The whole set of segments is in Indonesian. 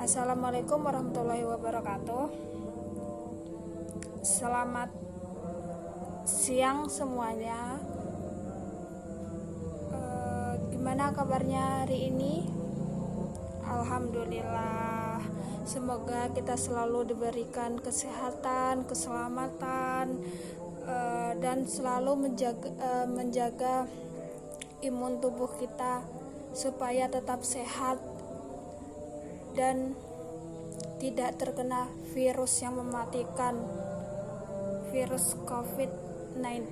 Assalamualaikum warahmatullahi wabarakatuh. Selamat siang semuanya. Gimana kabarnya hari ini? Alhamdulillah. Semoga kita selalu diberikan kesehatan, keselamatan, dan selalu menjaga imun tubuh kita supaya tetap sehat dan tidak terkena virus yang mematikan, virus COVID-19.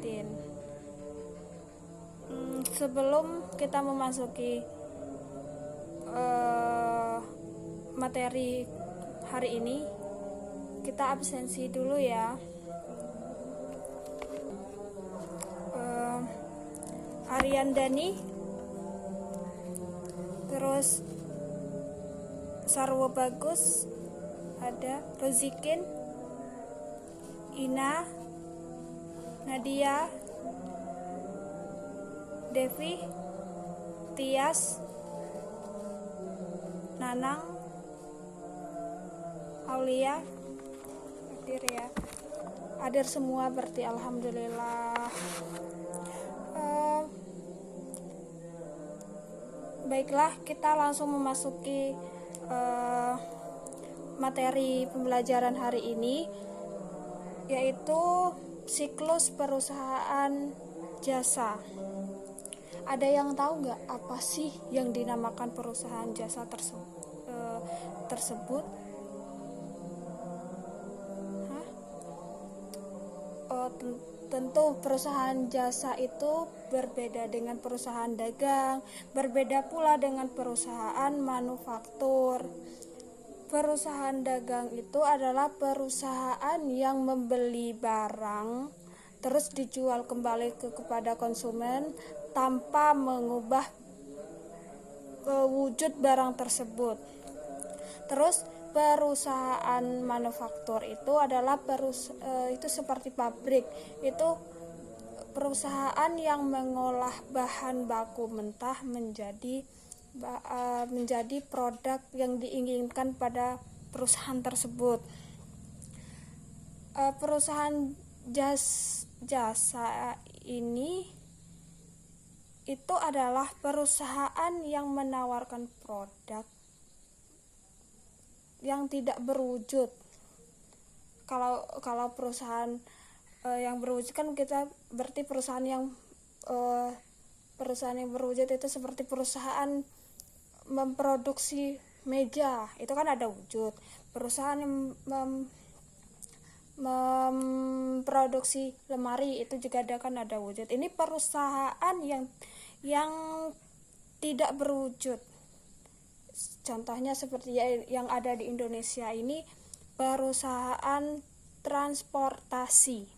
Sebelum kita memasuki materi hari ini, kita absensi dulu ya. Ariandani, terus Sarwo Bagus, ada Rozikin, Ina, Nadia, Devi, Tias, Nanang, Aulia, hadir ya. Hadir semua berarti alhamdulillah. Baiklah, kita langsung memasuki materi pembelajaran hari ini, yaitu siklus perusahaan jasa. Ada yang tahu nggak apa sih yang dinamakan perusahaan jasa tersebut? Tentu perusahaan jasa itu berbeda dengan perusahaan dagang, berbeda pula dengan perusahaan manufaktur. Perusahaan dagang itu adalah perusahaan yang membeli barang terus dijual kembali kepada konsumen tanpa mengubah wujud barang tersebut. Terus perusahaan manufaktur itu adalah itu seperti pabrik, itu perusahaan yang mengolah bahan baku mentah menjadi produk yang diinginkan pada perusahaan tersebut. Perusahaan jasa ini itu adalah perusahaan yang menawarkan produk yang tidak berwujud. Kalau perusahaan yang berwujud kan kita berarti perusahaan yang berwujud itu seperti perusahaan memproduksi meja, itu kan ada wujud. Perusahaan yang memproduksi lemari itu juga ada wujud. Ini perusahaan yang tidak berwujud. Contohnya seperti yang ada di Indonesia ini, perusahaan transportasi.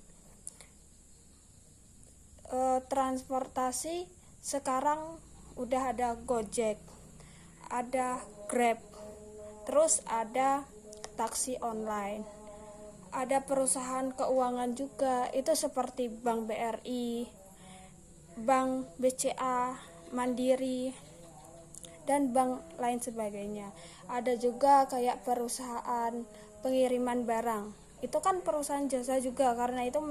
Transportasi sekarang udah ada Gojek, ada Grab, terus ada taksi online. Ada perusahaan keuangan juga, itu seperti Bank BRI, Bank BCA, Mandiri, dan bank lain sebagainya. Ada juga kayak perusahaan pengiriman barang, itu kan perusahaan jasa juga, karena itu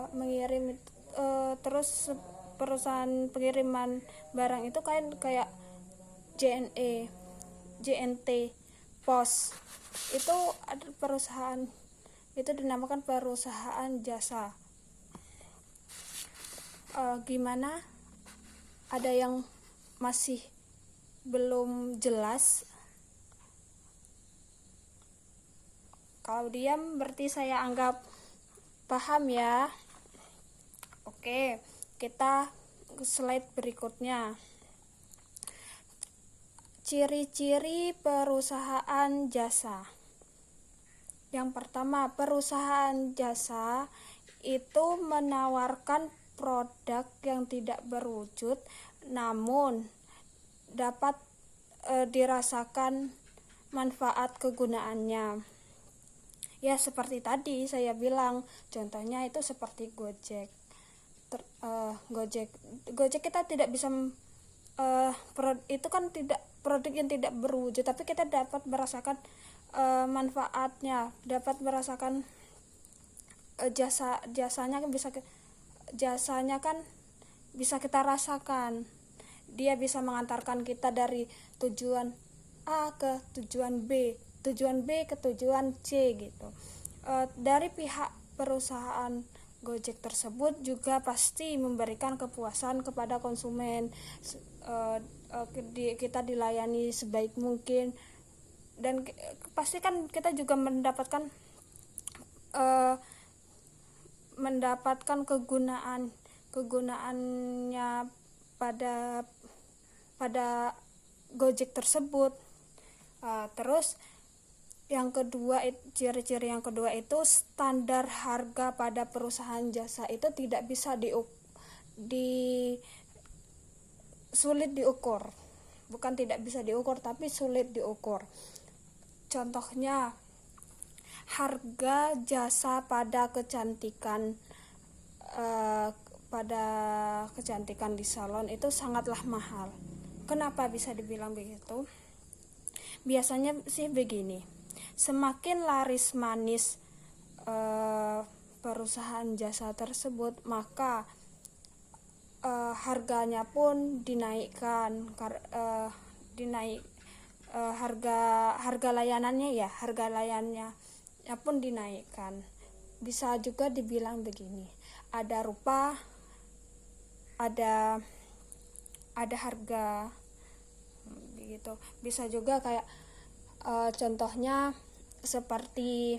mengirim terus perusahaan pengiriman barang itu kayak JNE, JNT, Pos, itu ada perusahaan, itu dinamakan perusahaan jasa. Gimana? Ada yang masih belum jelas? Kalau diam berarti saya anggap paham ya. Oke, kita ke slide berikutnya. Ciri-ciri perusahaan jasa. Yang pertama, perusahaan jasa itu menawarkan produk yang tidak berwujud namun dapat dirasakan manfaat kegunaannya. Ya seperti tadi saya bilang, contohnya itu seperti Gojek. Gojek kita tidak bisa itu kan tidak produk yang tidak berwujud, tapi kita dapat merasakan manfaatnya, dapat merasakan jasanya kan bisa kita rasakan. Dia bisa mengantarkan kita dari tujuan A ke tujuan B ke tujuan C gitu. Dari pihak perusahaan Gojek tersebut juga pasti memberikan kepuasan kepada konsumen. Kita dilayani sebaik mungkin, dan pasti kan kita juga mendapatkan kegunaannya pada Gojek tersebut. Terus yang kedua, ciri-ciri yang kedua itu standar harga pada perusahaan jasa itu tidak bisa sulit diukur. Bukan tidak bisa diukur, tapi sulit diukur. Contohnya, harga jasa pada kecantikan di salon itu sangatlah mahal. Kenapa bisa dibilang begitu? Biasanya sih begini, semakin laris manis perusahaan jasa tersebut, maka harganya pun dinaikkan. Harga layanannya pun dinaikkan. Bisa juga dibilang begini, ada rupa, ada harga begitu. Bisa juga kayak contohnya seperti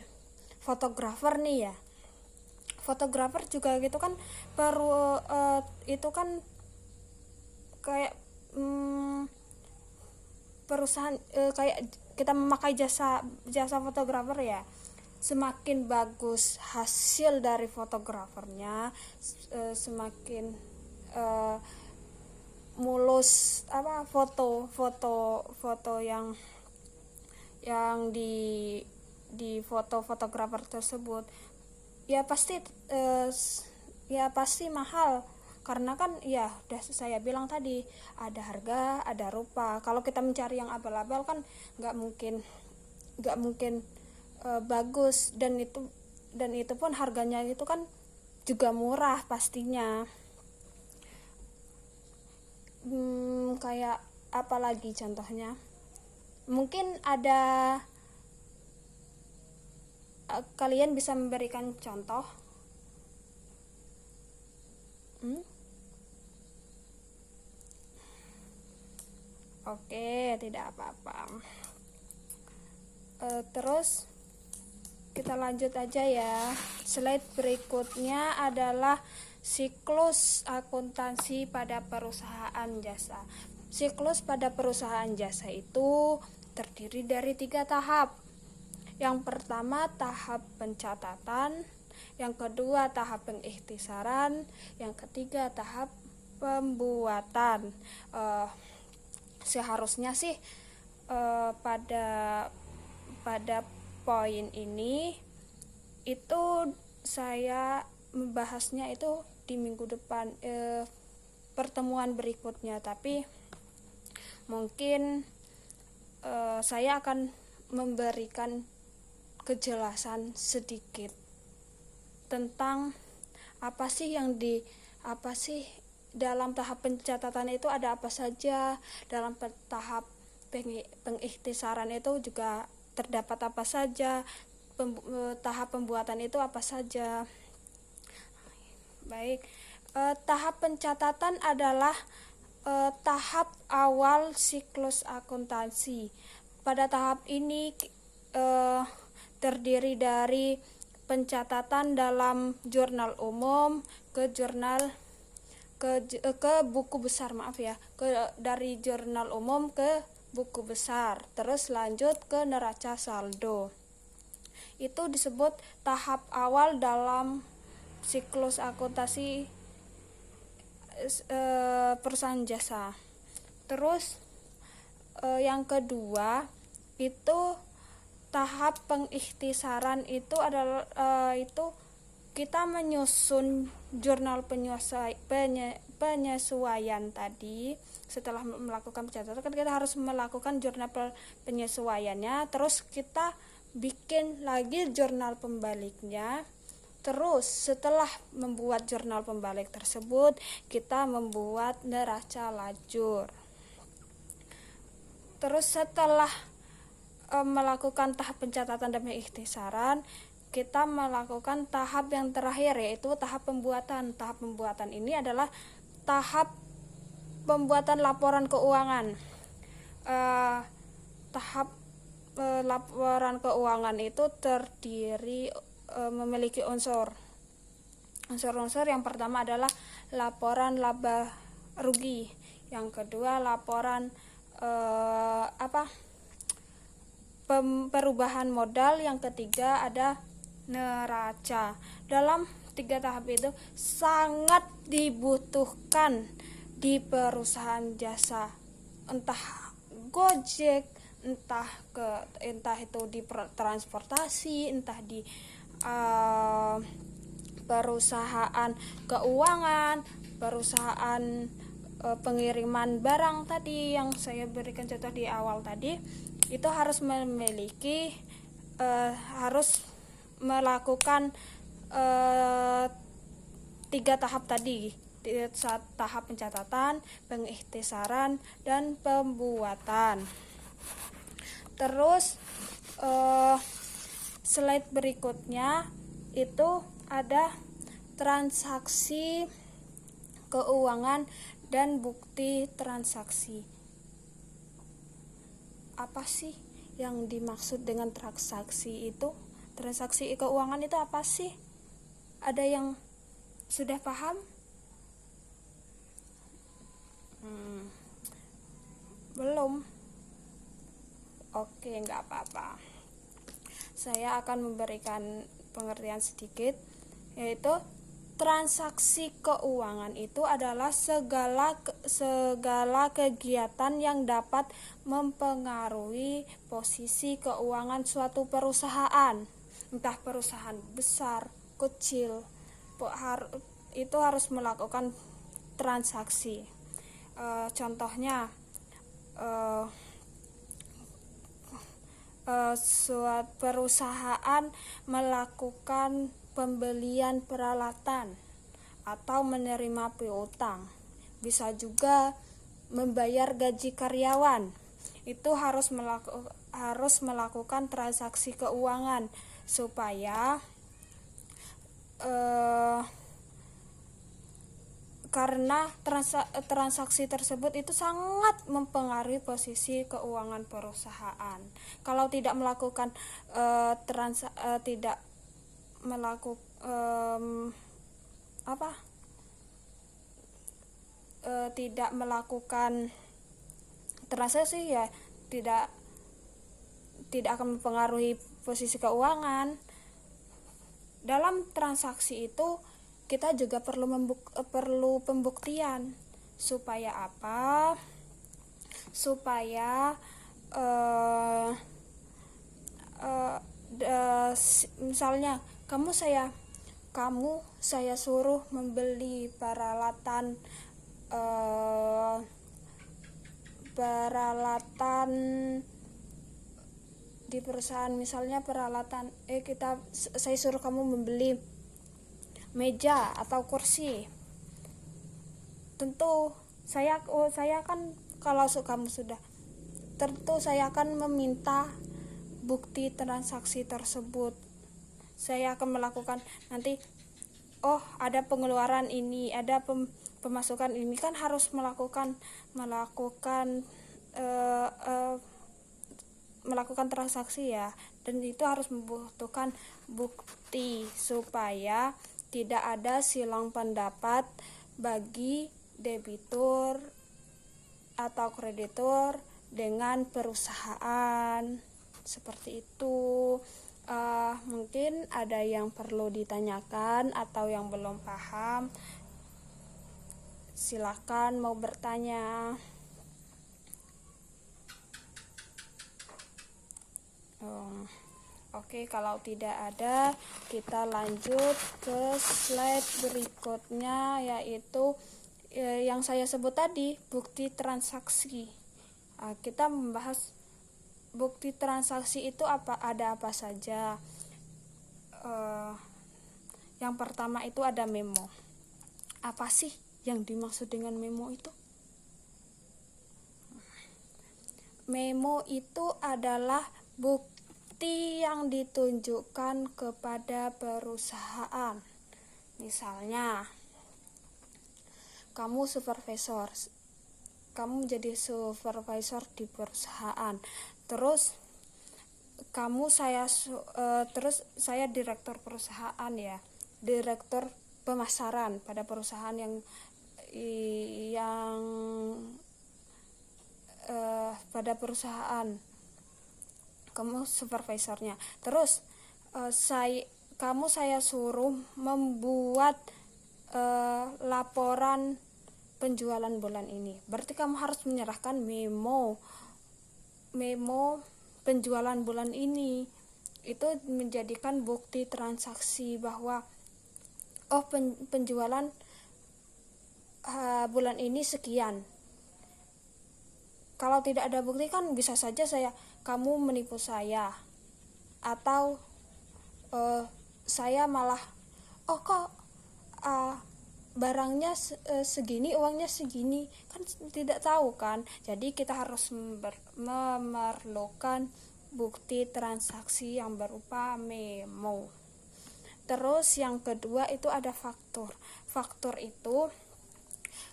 fotografer nih ya. Fotografer juga gitu kan itu kan kayak perusahaan kayak kita memakai jasa fotografer ya. Semakin bagus hasil dari fotografernya, semakin mulus foto yang di fotografer tersebut, ya pasti mahal, karena kan ya udah saya bilang tadi, ada harga, ada rupa. Kalau kita mencari yang abal-abal kan nggak mungkin bagus, dan itu pun harganya itu kan juga murah pastinya. Kayak apa lagi contohnya? Mungkin ada kalian bisa memberikan contoh. Oke, tidak apa-apa. Terus kita lanjut aja ya. Slide berikutnya adalah siklus akuntansi pada perusahaan jasa. Siklus pada perusahaan jasa itu terdiri dari 3 tahap. Yang pertama tahap pencatatan, yang kedua tahap pengikhtisaran, yang ketiga tahap pembuatan. Seharusnya sih pada poin ini itu saya membahasnya itu di minggu depan, pertemuan berikutnya, tapi mungkin saya akan memberikan kejelasan sedikit tentang apa sih dalam tahap pencatatan itu ada apa saja, dalam tahap pengikhtisaran itu juga terdapat apa saja, tahap pembuatan itu apa saja. Baik, tahap pencatatan adalah tahap awal siklus akuntansi. Pada tahap ini terdiri dari pencatatan dalam jurnal umum ke buku besar, dari jurnal umum ke buku besar, terus lanjut ke neraca saldo. Itu disebut tahap awal dalam siklus akuntansi perusahaan jasa. Terus yang kedua itu tahap pengikhtisaran. Itu adalah itu kita menyusun jurnal penyesuaian tadi. Setelah melakukan pencatatan kan kita harus melakukan jurnal penyesuaiannya, terus kita bikin lagi jurnal pembaliknya. Terus setelah membuat jurnal pembalik tersebut, kita membuat neraca lajur. Terus setelah melakukan tahap pencatatan dan pengikhtisaran, kita melakukan tahap yang terakhir, yaitu tahap pembuatan. Tahap pembuatan ini adalah tahap pembuatan laporan keuangan. Tahap laporan keuangan itu terdiri memiliki unsur yang pertama adalah laporan laba rugi, yang kedua laporan perubahan modal, yang ketiga ada neraca. Dalam 3 tahap itu sangat dibutuhkan di perusahaan jasa, entah Gojek, entah itu di transportasi, entah di perusahaan keuangan, perusahaan pengiriman barang tadi yang saya berikan contoh di awal tadi, itu harus memiliki harus melakukan 3 tahap tadi, tahap pencatatan, pengikhtisaran, dan pembuatan. Terus slide berikutnya itu ada transaksi keuangan dan bukti transaksi. Apa sih yang dimaksud dengan transaksi itu? Transaksi keuangan itu apa sih? Ada yang sudah paham? Belum? Oke, nggak apa-apa. Saya akan memberikan pengertian sedikit, yaitu transaksi keuangan itu adalah segala kegiatan yang dapat mempengaruhi posisi keuangan suatu perusahaan, entah perusahaan besar, kecil, itu harus melakukan transaksi. Contohnya suatu perusahaan melakukan pembelian peralatan atau menerima piutang, bisa juga membayar gaji karyawan. Itu harus melakukan transaksi keuangan supaya karena transaksi tersebut itu sangat mempengaruhi posisi keuangan perusahaan. Kalau tidak melakukan tidak melakukan transaksi, ya tidak akan mempengaruhi posisi keuangan. Dalam transaksi itu kita juga perlu pembuktian supaya apa? Supaya misalnya kamu saya suruh membeli peralatan di perusahaan, misalnya peralatan saya suruh kamu membeli meja atau kursi. Tentu saya kan, kalau kamu sudah, tentu saya akan meminta bukti transaksi tersebut. Saya akan melakukan nanti, ada pengeluaran ini, ada pemasukan ini, kan harus melakukan transaksi ya, dan itu harus membutuhkan bukti supaya tidak ada silang pendapat bagi debitur atau kreditur dengan perusahaan. Seperti itu. Mungkin ada yang perlu ditanyakan atau yang belum paham, silakan mau bertanya. Oke, kalau tidak ada, kita lanjut ke slide berikutnya, yaitu yang saya sebut tadi, bukti transaksi. Kita membahas bukti transaksi itu ada apa saja. Yang pertama itu ada memo. Apa sih yang dimaksud dengan memo itu? Memo itu adalah bukti yang ditunjukkan kepada perusahaan. Misalnya, kamu menjadi supervisor di perusahaan. Terus saya direktur perusahaan ya, direktur pemasaran pada perusahaan yang pada perusahaan kamu supervisornya. Terus saya suruh membuat laporan penjualan bulan ini. Berarti kamu harus menyerahkan memo penjualan bulan ini. Itu menjadikan bukti transaksi bahwa penjualan bulan ini sekian. Kalau tidak ada bukti kan bisa saja kamu menipu saya, atau saya malah barangnya segini, uangnya segini, kan tidak tahu kan. Jadi kita harus memerlukan bukti transaksi yang berupa memo. Terus yang kedua itu ada faktur. Faktur itu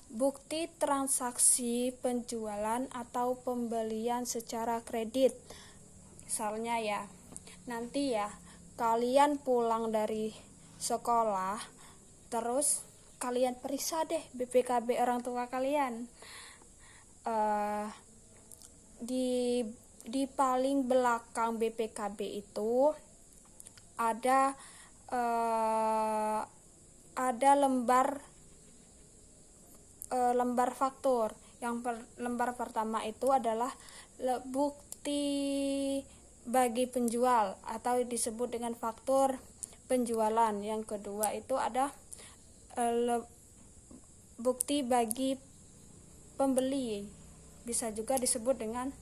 bukti transaksi penjualan atau pembelian secara kredit. Misalnya ya, nanti ya kalian pulang dari sekolah, terus kalian periksa deh BPKB orang tua kalian. Di paling belakang BPKB itu ada lembar faktur. Lembar pertama itu adalah bukti bagi penjual atau disebut dengan faktur penjualan. Yang kedua itu ada bukti bagi pembeli, bisa juga disebut dengan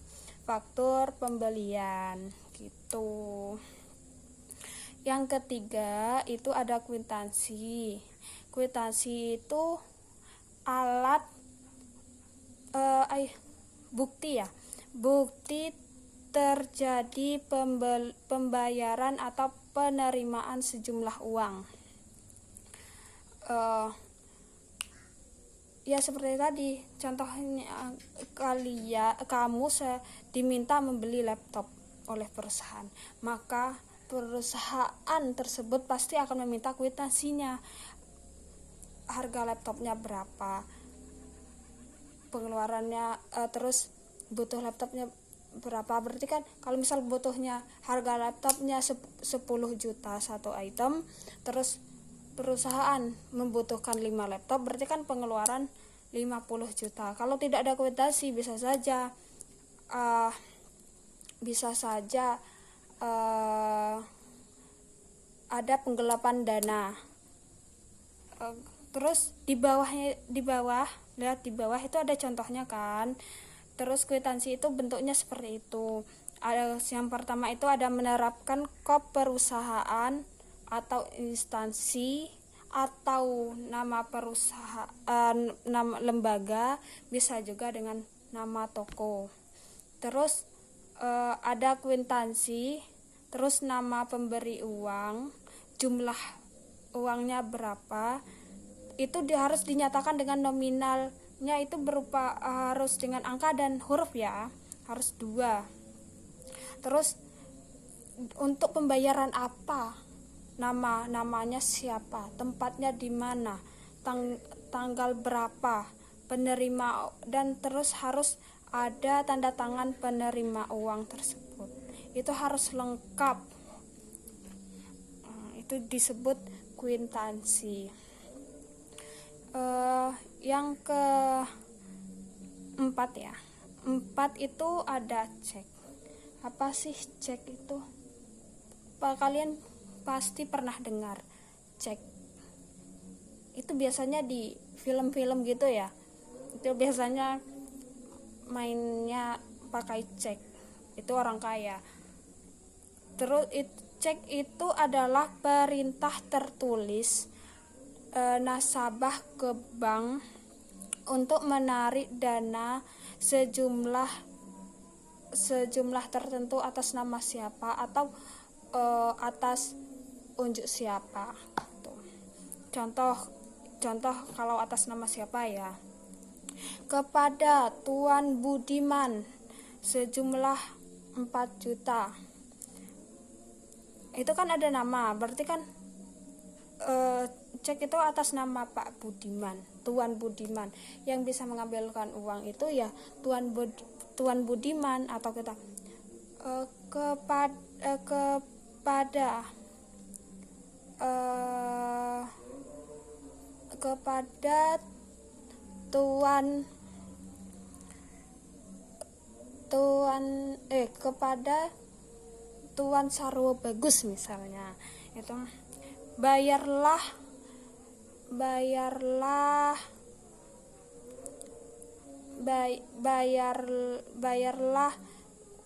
faktur pembelian gitu. Yang ketiga itu ada kwitansi. Kwitansi itu alat bukti ya, bukti terjadi pembayaran atau penerimaan sejumlah uang. Ya seperti tadi contohnya, kamu diminta membeli laptop oleh perusahaan, maka perusahaan tersebut pasti akan meminta kwitansinya. Harga laptopnya berapa, pengeluarannya, terus butuh laptopnya berapa. Berarti kan kalau misal butuhnya harga laptopnya 10 juta satu item, terus perusahaan membutuhkan 5 laptop, berarti kan pengeluaran 50 juta. Kalau tidak ada kwitansi bisa saja ada penggelapan dana. Terus di bawah lihat di bawah itu ada contohnya kan. Terus kwitansi itu bentuknya seperti itu. Yang pertama itu ada menerapkan kop perusahaan atau instansi atau nama perusahaan, nama lembaga, bisa juga dengan nama toko. Terus ada kwitansi, terus nama pemberi uang, jumlah uangnya berapa, itu harus dinyatakan dengan nominalnya, itu berupa harus dengan angka dan huruf ya, harus 2. Terus untuk pembayaran apa, namanya siapa, tempatnya di mana, tanggal berapa, penerima, dan terus harus ada tanda tangan penerima uang tersebut. Itu harus lengkap. Itu disebut kwitansi. Yang keempat ya, 4 itu ada cek. Apa sih cek itu? Kalian pasti pernah dengar cek. Itu biasanya film-film gitu ya, itu biasanya mainnya pakai cek, itu orang kaya. Terus cek itu adalah perintah tertulis nasabah ke bank untuk menarik dana sejumlah tertentu atas nama siapa atau atas unjuk siapa. Tuh. Contoh kalau atas nama siapa ya, kepada Tuan Budiman sejumlah 4 juta. Itu kan ada nama, berarti kan cek itu atas nama Pak Budiman, Tuan Budiman. Yang bisa mengambilkan uang itu ya Tuan Budiman, atau kita kepada kepada Tuan Sarwo Bagus misalnya, itu bayarlah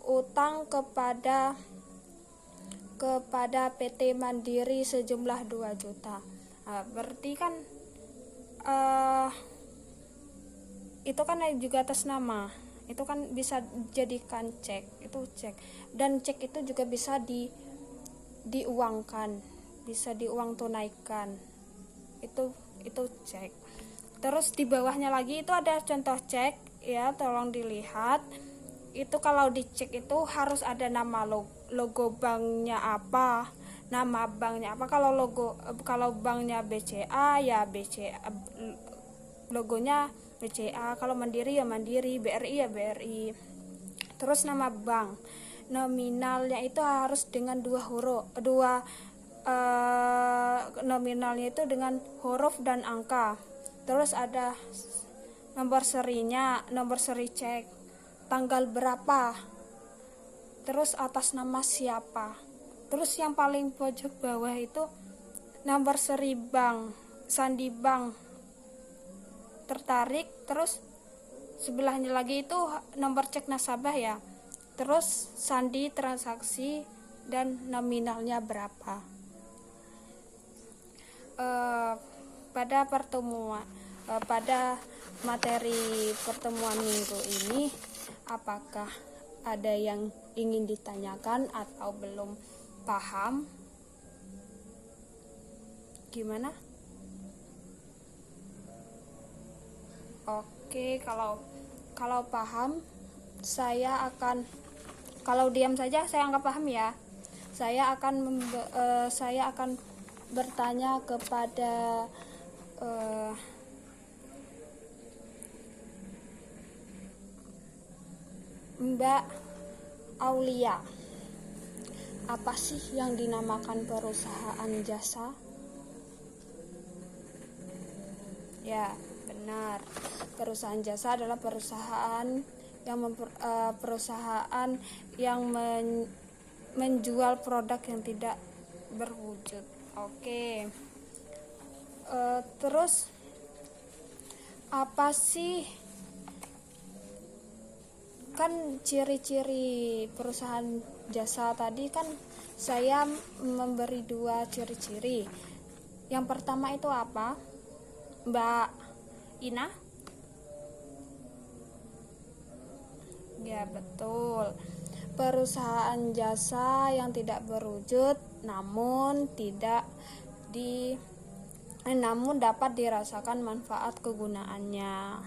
utang kepada PT Mandiri sejumlah 2 juta. Nah, berarti kan itu kan juga atas nama, itu kan bisa jadikan cek, itu cek. Dan cek itu juga bisa diuangkan, bisa diuang tunaikan, itu cek. Terus di bawahnya lagi itu ada contoh cek ya, tolong dilihat. Itu kalau dicek itu harus ada nama logo banknya apa, nama banknya apa. Kalau banknya BCA ya BCA, logonya BCA. Kalau Mandiri ya Mandiri, BRI ya BRI. Terus nama bank, nominalnya itu harus dengan 2 huruf, nominalnya itu dengan huruf dan angka. Terus ada nomor serinya, nomor seri cek, tanggal berapa, terus atas nama siapa. Terus yang paling pojok bawah itu nomor seri bank, sandi bank tertarik. Terus sebelahnya lagi itu nomor cek nasabah ya, terus sandi transaksi dan nominalnya berapa. Pada materi pertemuan minggu ini, apakah ada yang ingin ditanyakan atau belum paham? Gimana? Oke, kalau paham, kalau diam saja saya anggap paham ya. Saya akan bertanya kepada Mbak Aulia. Apa sih yang dinamakan perusahaan jasa? Ya, benar. Perusahaan jasa adalah perusahaan yang menjual produk yang tidak berwujud. Oke. Terus apa sih kan ciri-ciri perusahaan jasa tadi? Kan saya memberi 2 ciri-ciri. Yang pertama itu apa, Mbak Ina? Ya, betul. Perusahaan jasa yang tidak berwujud namun dapat dirasakan manfaat kegunaannya.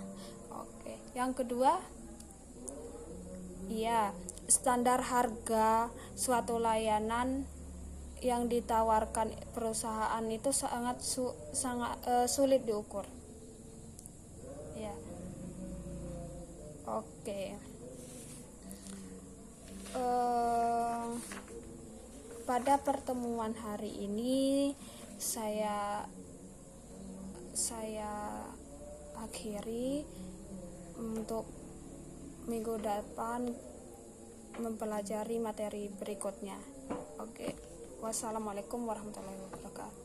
Oke. Yang kedua, iya, standar harga suatu layanan yang ditawarkan perusahaan itu sangat sulit diukur. Ya. Oke. Pada pertemuan hari ini saya akhiri. Untuk minggu depan mempelajari materi berikutnya. Oke. Wassalamualaikum warahmatullahi wabarakatuh.